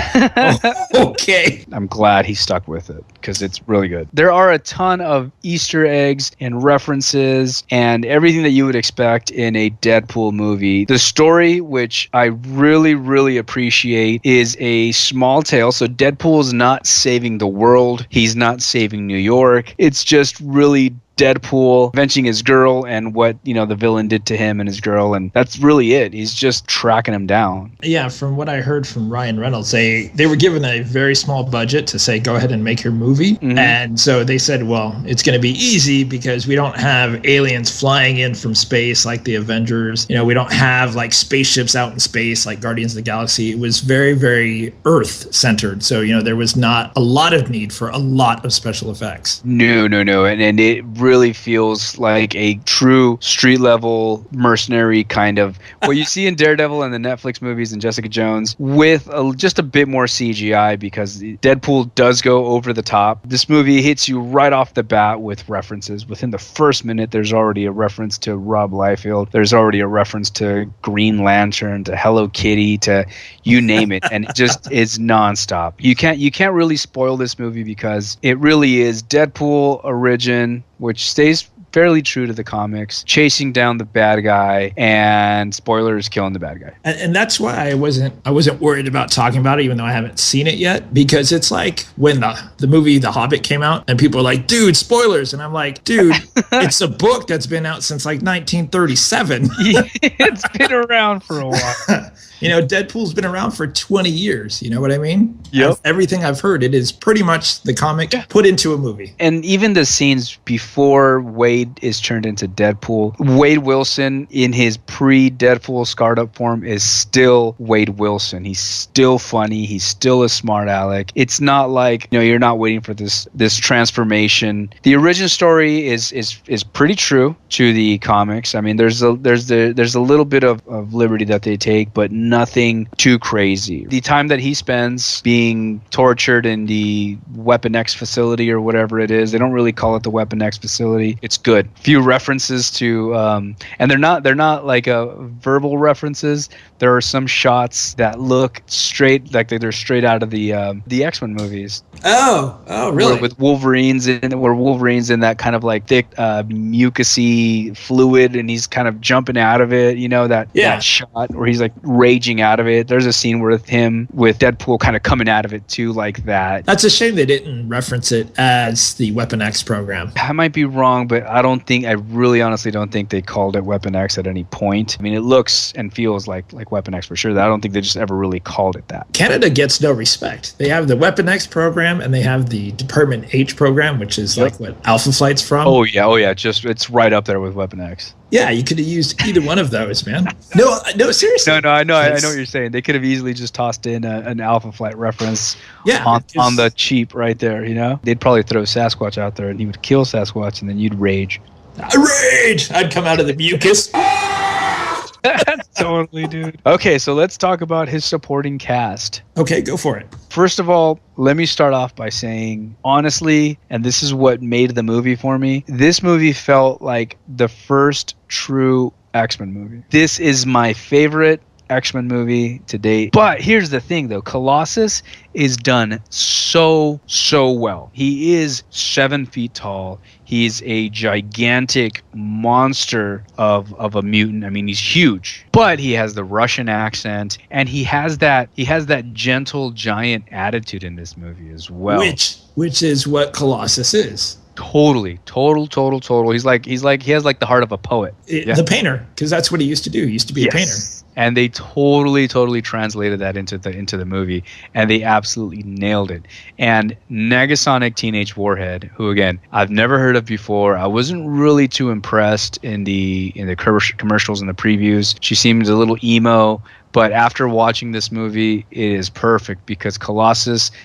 Oh, okay. I'm glad he stuck with it because it's really good. There are a ton of Easter eggs and references and everything that you would expect in a Deadpool movie. The story, which I really, really appreciate, is a small tale. So Deadpool is not saving the world. He's not saving New York. It's just really Deadpool avenging his girl and what, the villain did to him and his girl, and that's really it. He's just tracking him down. Yeah, from what I heard from Ryan Reynolds, they were given a very small budget to say, go ahead and make your movie. Mm-hmm. And so they said, well, it's going to be easy because we don't have aliens flying in from space like the Avengers. We don't have like spaceships out in space like Guardians of the Galaxy. It was very, very Earth-centered. So, there was not a lot of need for a lot of special effects. No. And it really feels like a true street level mercenary kind of what you see in Daredevil and the Netflix movies and Jessica Jones with just a bit more CGI because Deadpool does go over the top. This movie hits you right off the bat with references. Within the first minute, there's already a reference to Rob Liefeld. There's already a reference to Green Lantern, to Hello Kitty, to you name it. And it just is nonstop. You can't really spoil this movie because it really is Deadpool origin, which stays fairly true to the comics, chasing down the bad guy, and spoilers, killing the bad guy. And that's why I wasn't worried about talking about it, even though I haven't seen it yet, because it's like when the movie The Hobbit came out and people were like, dude, spoilers. And I'm like, dude, it's a book that's been out since like 1937. It's been around for a while. You know, Deadpool's been around for 20 years. You know what I mean? Yep. Everything I've heard, it is pretty much the comic put into a movie. And even the scenes before Wade is turned into Deadpool, Wade Wilson in his pre-Deadpool scarred up form is still Wade Wilson. He's still funny. He's still a smart aleck. It's not like, you know, you're not waiting for this transformation. The origin story is pretty true to the comics. I mean, there's a little bit of liberty that they take, but nothing too crazy. The time that he spends being tortured in the Weapon X facility or whatever it is, they don't really call it the Weapon X facility. It's good. Few references to, and they're not like verbal references. There are some shots that look straight, like they're straight out of the X-Men movies. Oh, really? Where Wolverine's in that kind of like thick, mucusy fluid, and he's kind of jumping out of it. You know that shot where he's like raging out of it. There's a scene with Deadpool kind of coming out of it too, like that. That's a shame they didn't reference it as the Weapon X program. I might be wrong, but I really honestly don't think they called it Weapon X at any point. I mean, it looks and feels like Weapon X for sure. I don't think they just ever really called it that. Canada gets no respect. They have the Weapon X program and they have the Department H program, which is like what Alpha Flight's from. Oh yeah. Just it's right up there with Weapon X. Yeah, you could have used either one of those, man. No, seriously. No, I know what you're saying. They could have easily just tossed in an Alpha Flight reference on the cheap right there, you know? They'd probably throw Sasquatch out there and he would kill Sasquatch and then you'd rage. I'd come out of the mucus. Totally, dude. Okay, so let's talk about his supporting cast. Okay, go for it. First of all, let me start off by saying, honestly, and this is what made the movie for me, this movie felt like the first true X-Men movie. This is my favorite X-Men movie to date. But here's the thing, though. Colossus is done so well. He is 7 feet tall. He's a gigantic monster of a mutant. I mean, he's huge. But he has the Russian accent, and he has that gentle giant attitude in this movie as well. Which is what Colossus is. Totally. He's like he has like the heart of a poet. The painter, because that's what he used to do. He used to be a painter. And they totally translated that into the movie, and they absolutely nailed it. And Negasonic Teenage Warhead, who again I've never heard of before, I wasn't really too impressed in the commercials and the previews. She seemed a little emo. But after watching this movie, it is perfect because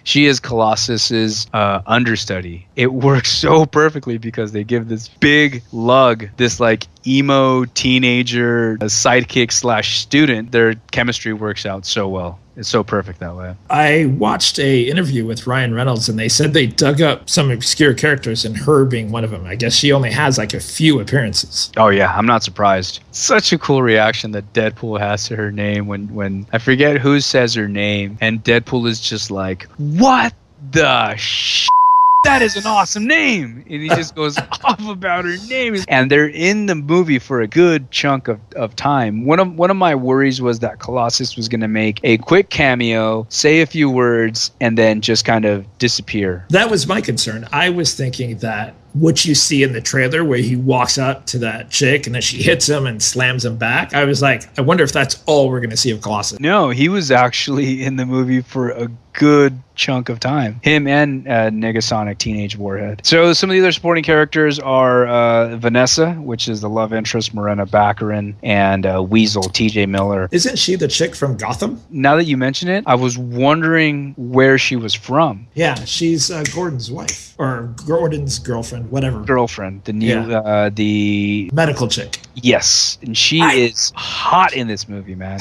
she is Colossus's understudy. It works so perfectly because they give this big lug, this like emo teenager sidekick / student. Their chemistry works out so well. It's so perfect that way. I watched a interview with Ryan Reynolds, and they said they dug up some obscure characters, and her being one of them. I guess she only has like a few appearances. Oh yeah, I'm not surprised. Such a cool reaction that Deadpool has to her name when I forget who says her name, and Deadpool is just like, "What the shit? That is an awesome name," and he just goes off about her name. And they're in the movie for a good chunk of time. One of my worries was that Colossus was going to make a quick cameo, say a few words, and then just kind of disappear. That was my concern. I was thinking that what you see in the trailer where he walks up to that chick and then she hits him and slams him back, I was like, I wonder if that's all we're going to see of Colossus. No, he was actually in the movie for a good chunk of time. Him and Negasonic Teenage Warhead. So some of the other supporting characters are Vanessa, which is the love interest, Morena Baccarin, and Weasel, TJ Miller. Isn't she the chick from Gotham? Now that you mention it, I was wondering where she was from. Yeah, she's Gordon's wife or Gordon's girlfriend, whatever. Girlfriend, the new, the medical chick. Yes, and she is hot in this movie, man.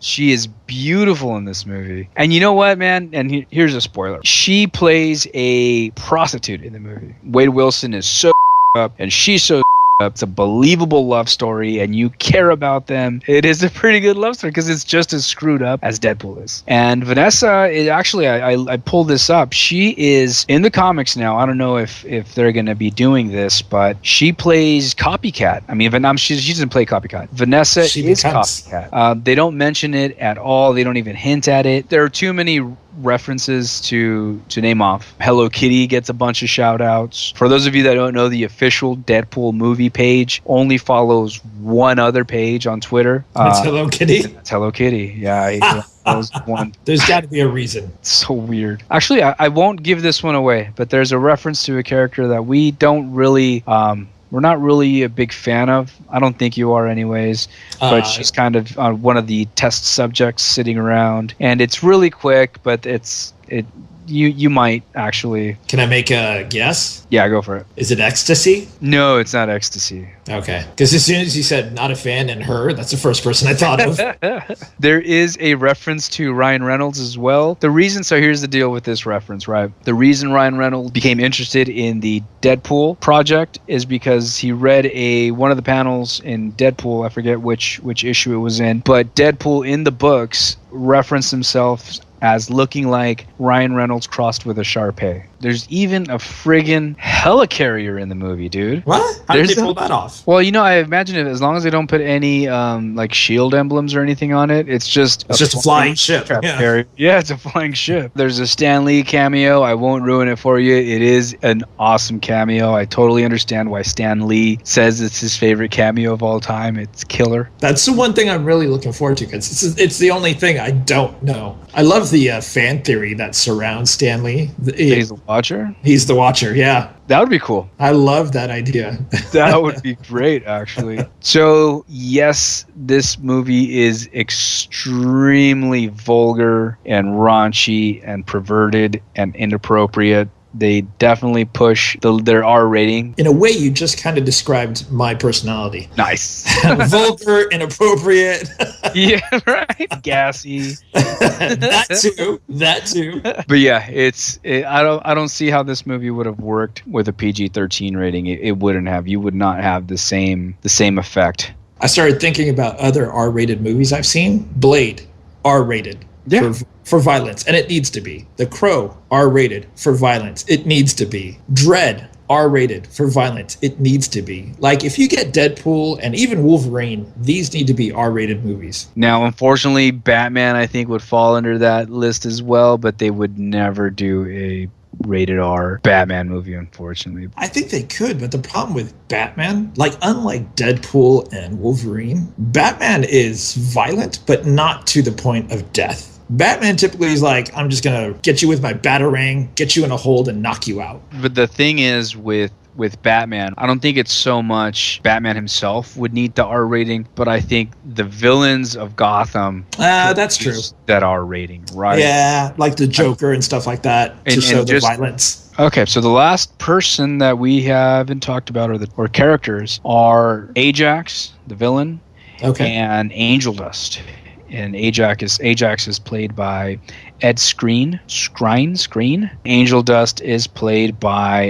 She is beautiful in this movie. And you know what, man? And here's a spoiler. She plays a prostitute in the movie. Wade Wilson is so up, and she's so up. It's a believable love story, and you care about them. It is a pretty good love story because it's just as screwed up as Deadpool is. And Vanessa, actually, I pulled this up. She is in the comics now. I don't know if they're going to be doing this, but she plays Copycat. I mean, she doesn't play Copycat. Vanessa is Copycat. They don't mention it at all. They don't even hint at it. There are too many references to name off. Hello Kitty gets a bunch of shout outs. For those of you that don't know, the official Deadpool movie page only follows one other page on Twitter. It's Hello Kitty? It's Hello Kitty. Yeah. That was one. There's got to be a reason. So weird. Actually, I won't give this one away, but there's a reference to a character that we don't really we're not really a big fan of. I don't think you are anyways. But she's kind of one of the test subjects sitting around. And it's really quick, but you might actually... Can I make a guess? Yeah, go for it. Is it Ecstasy? No, it's not Ecstasy. Okay. Because as soon as you said not a fan and her, that's the first person I thought of. There is a reference to Ryan Reynolds as well. So here's the deal with this reference, right? The reason Ryan Reynolds became interested in the Deadpool project is because he read one of the panels in Deadpool, I forget which issue it was in, but Deadpool in the books referenced himself as looking like Ryan Reynolds crossed with a Shar-Pei. There's even a friggin' helicarrier in the movie, dude. What? How did they pull that off? Well, I imagine it as long as they don't put any like shield emblems or anything on it, it's just a flying ship. Yeah, it's a flying ship. There's a Stan Lee cameo. I won't ruin it for you. It is an awesome cameo. I totally understand why Stan Lee says it's his favorite cameo of all time. It's killer. That's the one thing I'm really looking forward to because it's the only thing I don't know. I love the fan theory that surrounds Stan Lee. He's the Watcher? He's the Watcher, yeah. That would be cool. I love that idea. That would be great, actually. So, yes, this movie is extremely vulgar and raunchy and perverted and inappropriate. They definitely push their R rating. In a way, you just kind of described my personality. Nice. Vulgar, inappropriate. Yeah, right. Gassy. That too. But yeah, I don't see how this movie would have worked with a PG-13 rating. It wouldn't have. You would not have the same effect. I started thinking about other R-rated movies I've seen. Blade, R-rated. Yeah. For violence, and it needs to be. The Crow, R-rated for violence. It needs to be. Dread, R-rated for violence. It needs to be. Like, if you get Deadpool and even Wolverine, these need to be R-rated movies. Now, unfortunately, Batman, I think, would fall under that list as well, but they would never do a rated R Batman movie, unfortunately. I think they could, but the problem with Batman, like unlike Deadpool and Wolverine, Batman is violent, but not to the point of death. Batman typically is like, I'm just going to get you with my batarang, get you in a hold, and knock you out. But the thing is with Batman, I don't think it's so much Batman himself would need the R rating, but I think the villains of Gotham that's true. That R rating, right? Yeah, like the Joker and stuff like that to show the violence. Okay, so the last person that we haven't talked about or characters are Ajax, the villain, and Angel Dust. And Ajax is played by Ed Skrein. Angel Dust is played by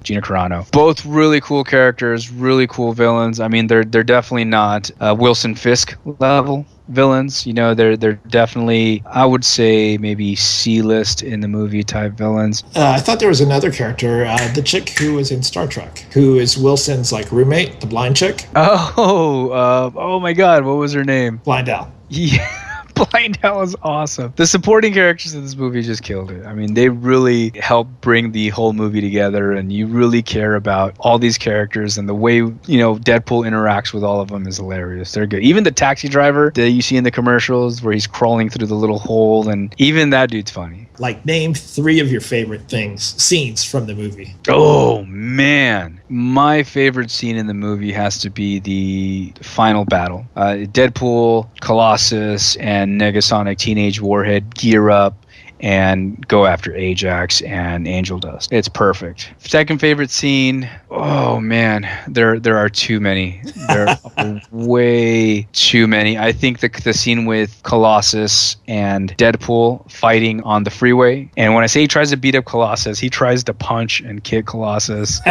Gina Carano. Both really cool characters, really cool villains. I mean, they're definitely not Wilson Fisk level villains. They're definitely, I would say, maybe C-list in the movie type villains. I thought there was another character, the chick who was in Star Trek, who is Wilson's roommate, the blind chick. Oh my God, what was her name? Blind Al. Yeah. Blind Al is awesome. The supporting characters in this movie just killed it. I mean, they really helped bring the whole movie together, and you really care about all these characters, and the way, Deadpool interacts with all of them is hilarious. They're good. Even the taxi driver that you see in the commercials where he's crawling through the little hole, and even that dude's funny. Name 3 of your favorite scenes from the movie. Oh, man. My favorite scene in the movie has to be the final battle. Deadpool, Colossus, and Negasonic Teenage Warhead gear up and go after Ajax and Angel Dust. It's perfect. Second favorite scene, oh man, there are too many. There are way too many. I think the scene with Colossus and Deadpool fighting on the freeway. And when I say he tries to beat up Colossus, he tries to punch and kick Colossus.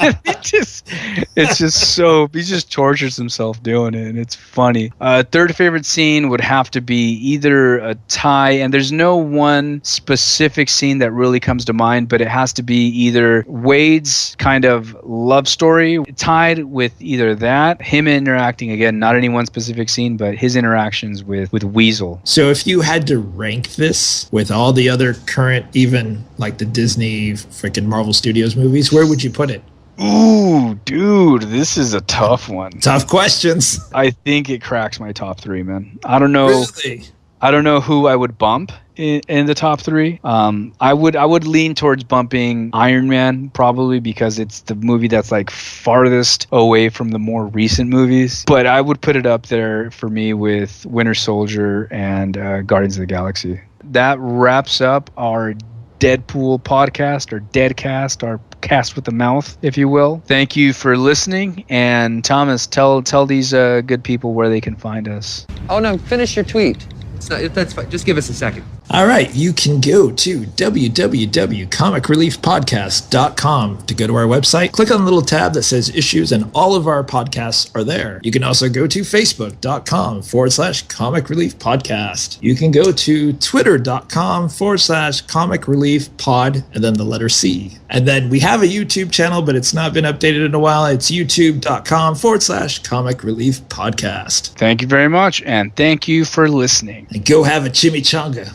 it's just so he just tortures himself doing it, and it's funny. Third favorite scene would have to be either a tie, and there's no one specific scene that really comes to mind, but it has to be either Wade's kind of love story tied with either that, him interacting again, not any one specific scene, but his interactions with Weasel. So if you had to rank this with all the other current, even like the Disney freaking Marvel Studios movies, where would you put it? Ooh, dude, this is a tough one. Tough questions. I think it cracks my top three, man. I don't know. Really? I don't know who I would bump in the top three. I would lean towards bumping Iron Man probably because it's the movie that's like farthest away from the more recent movies. But I would put it up there for me with Winter Soldier and Guardians of the Galaxy. That wraps up our Deadpool podcast, or Deadcast, our cast with the mouth, if you will. Thank you for listening. And Thomas, tell these good people where they can find us. Oh no, finish your tweet. That's fine. Just give us a second. All right, you can go to www.comicreliefpodcast.com to go to our website. Click on the little tab that says issues, and all of our podcasts are there. You can also go to facebook.com/Comic Relief Podcast. You can go to twitter.com/Comic Relief Pod, and then the letter C. And then we have a YouTube channel, but it's not been updated in a while. It's youtube.com/Comic Relief Podcast. Thank you very much, and thank you for listening. And go have a chimichanga.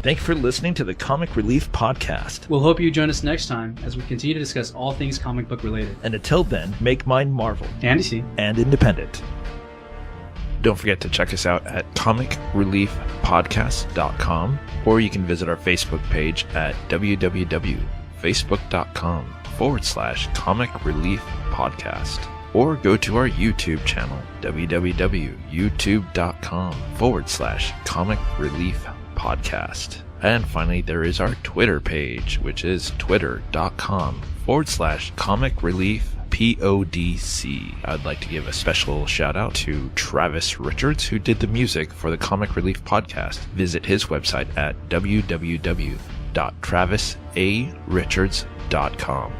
Thank you for listening to the Comic Relief Podcast. We'll hope you join us next time as we continue to discuss all things comic book related. And until then, make mine Marvel And DC. and independent. Don't forget to check us out at comicreliefpodcast.com, or you can visit our Facebook page at www.facebook.com/Comic Relief Podcast, or go to our YouTube channel, www.youtube.com/Comic Relief Podcast. And finally, there is our Twitter page, which is twitter.com/Comic Relief PODC. I'd like to give a special shout out to Travis Richards, who did the music for the Comic Relief Podcast. Visit his website at www.travisarichards.com.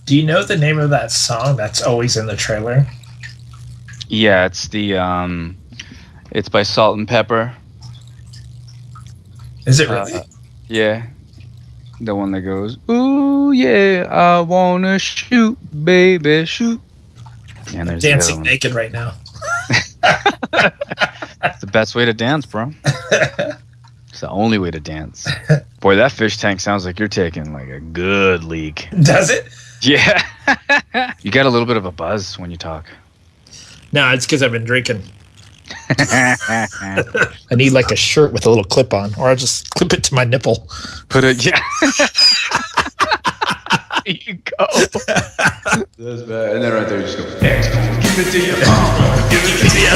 Do you know the name of that song that's always in the trailer? Yeah, it's the it's by Salt and Pepper. Is it really? Yeah. The one that goes, "Ooh yeah, I wanna shoot, baby, shoot." And there's the other Dancing one. naked right now. It's the best way to dance, bro. It's the only way to dance. Boy, that fish tank sounds like you're taking like a good leak. Does it? Yeah. You got a little bit of a buzz when you talk. No, it's because I've been drinking. I need like a shirt with a little clip on, or I'll just clip it to my nipple. Put it, yeah. There you go. That's bad. And then right there, you just go, Give it to you. Give it to the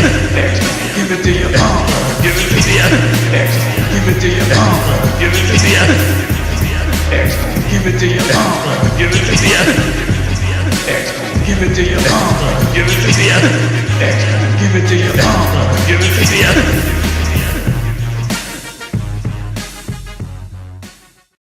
give it to you. Give it to the give it to you. Give it to the give it to you. Give it to the give it to you. Give it to you. Give it to the give it to you. Give it to the